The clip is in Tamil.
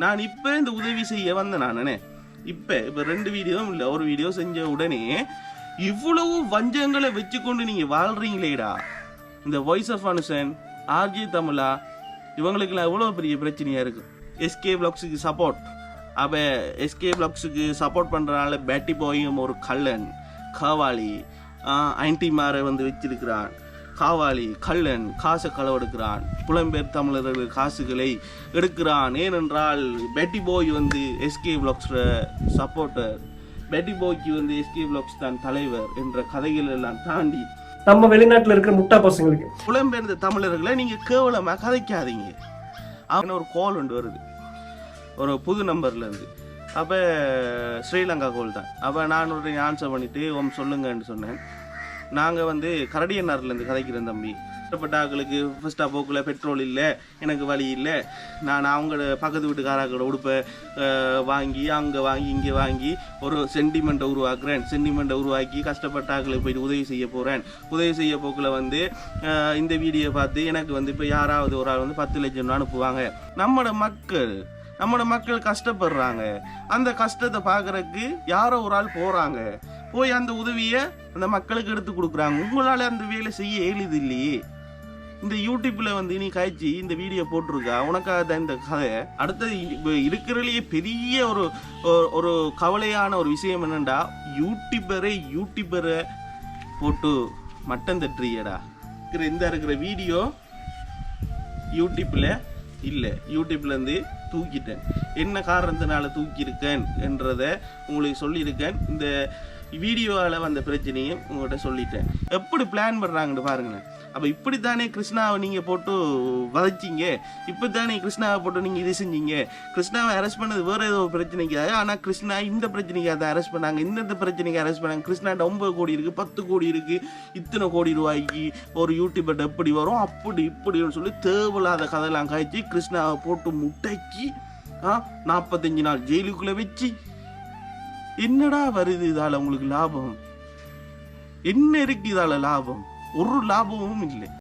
நான் இப்போ இந்த உதவி செய்ய வந்தேன் நானே. இப்போ 2 வீடியோவும் இல்லை, ஒரு வீடியோ செஞ்ச உடனே இவ்வளவு வஞ்சங்களை வச்சுக்கொண்டு நீங்கள் வாழ்றீங்களேடா. இந்த வாய்ஸ் ஆஃப் அனுசன், ஆர்ஜி தமிழா, இவங்களுக்குலாம் எவ்வளோ பெரிய பிரச்சனையாக இருக்குது. எஸ்கே வ்ளாக்ஸுக்கு சப்போர்ட். அப்போ எஸ்கே வ்ளாக்ஸுக்கு சப்போர்ட் பண்ணுறதுனால பேட்டி பாயும் ஒரு கள்ளன், காவாளி, ஆன்டிமாரை வச்சிருக்கிறான். காவாளி, கள்ளன், காசை களவெடுக்கிறான். புலம்பெயர் தமிழர்கள் காசுகளை எடுக்கிறான். ஏனென்றால் பேட்டி பாய் எஸ்கே வ்ளாக்ஸோட சப்போர்ட்டர். பேட்டி பாய்க்கு எஸ்கே வ்ளாக்ஸ் தான் தலைவர் என்ற கதைகள் எல்லாம் தாண்டி நம்ம வெளிநாட்டில் இருக்கிற முட்டா பசங்களுக்கு புலம்பெயர்ந்த தமிழர்களை நீங்கள் கேவலமாக கதைக்காதீங்க. அவன் ஒரு கால் வருது ஒரு புது நம்பர்லேருந்து. அப்போ ஸ்ரீலங்கா கோல் தான். அப்போ நான் ஒரு ஆன்சர் பண்ணிவிட்டு சொல்லுங்கன்னு சொன்னேன். நாங்கள் கரடியன்னார்லேருந்து கதைக்கிறேன் தம்பி. கஷ்டப்பட்டாக்களுக்கு ஃபர்ஸ்ட் போக்கில் பெட்ரோல் இல்லை, எனக்கு வழி இல்லை, நான் அவங்களோட பக்கத்து வீட்டுக்காராக்களோட உடுப்பை வாங்கி அங்கே வாங்கி இங்கே வாங்கி ஒரு சென்டிமெண்ட்டை உருவாக்குறேன். சென்டிமெண்ட்டை உருவாக்கி கஷ்டப்பட்டாக்களுக்கு போயிட்டு உதவி செய்ய போகிறேன். உதவி செய்ய போக்கில் இந்த வீடியோ பார்த்து எனக்கு இப்போ யாராவது ஒரு ஆள் 10 லட்சம் அனுப்புவாங்க. நம்மளோட மக்கள் கஷ்டப்படுறாங்க. அந்த கஷ்டத்தை பார்க்கறதுக்கு யாரோ ஒரு ஆள் போகிறாங்க, போய் அந்த உதவியை அந்த மக்களுக்கு எடுத்து கொடுக்குறாங்க. உங்களால் அந்த வேலை செய்ய எளிது இல்லையே. இந்த யூடியூப்பில் நீ காய்ச்சி இந்த வீடியோ போட்டிருக்கா, உனக்காக தான் இந்த கதை. அடுத்தது இருக்கிறதுலையே பெரிய ஒரு கவலையான ஒரு விஷயம் என்னென்னா, யூடியூபரை போட்டு மட்டம் தட்டுறியடா. இருக்கிற வீடியோ யூடியூப்பில் இல்லை, யூடியூப்லேருந்து தூக்கிட்டேன். என்ன காரணத்தினால தூக்கியிருக்கேன் என்றதை உங்களுக்கு சொல்லியிருக்கேன். இந்த வீடியோவில் வந்த பிரச்சனையும் உங்கள்கிட்ட சொல்லிட்டேன். எப்படி பிளான் பண்ணுறாங்கன்னு பாருங்களேன். அப்போ இப்படித்தானே கிருஷ்ணாவை நீங்கள் போட்டு வதைச்சிங்க, இப்படித்தானே கிருஷ்ணாவை போட்டு நீங்கள் இது செஞ்சீங்க. கிருஷ்ணாவை அரெஸ்ட் பண்ணது வேறு ஏதோ பிரச்சனைக்காக, ஆனால் கிருஷ்ணா இந்த பிரச்சனைக்காக தான் அரெஸ்ட் பண்ணாங்க, இந்த பிரச்சனைக்கு அரெஸ்ட் பண்ணாங்க. கிருஷ்ணாட்ட 9 கோடி இருக்குது, 10 கோடி இருக்குது, இத்தனை கோடி ரூபாய்க்கு ஒரு யூடியூபர் எப்படி வரும், அப்படி இப்படின்னு சொல்லி தேவையில்லாத கதையெல்லாம் காய்ச்சி கிருஷ்ணாவை போட்டு முட்டைக்கு 45 நாள் ஜெயிலுக்குள்ளே வச்சு என்னடா வருது இதால உங்களுக்கு லாபம்? என்ன இருக்கு இதால லாபம்? ஒரு லாபமும் இல்லை.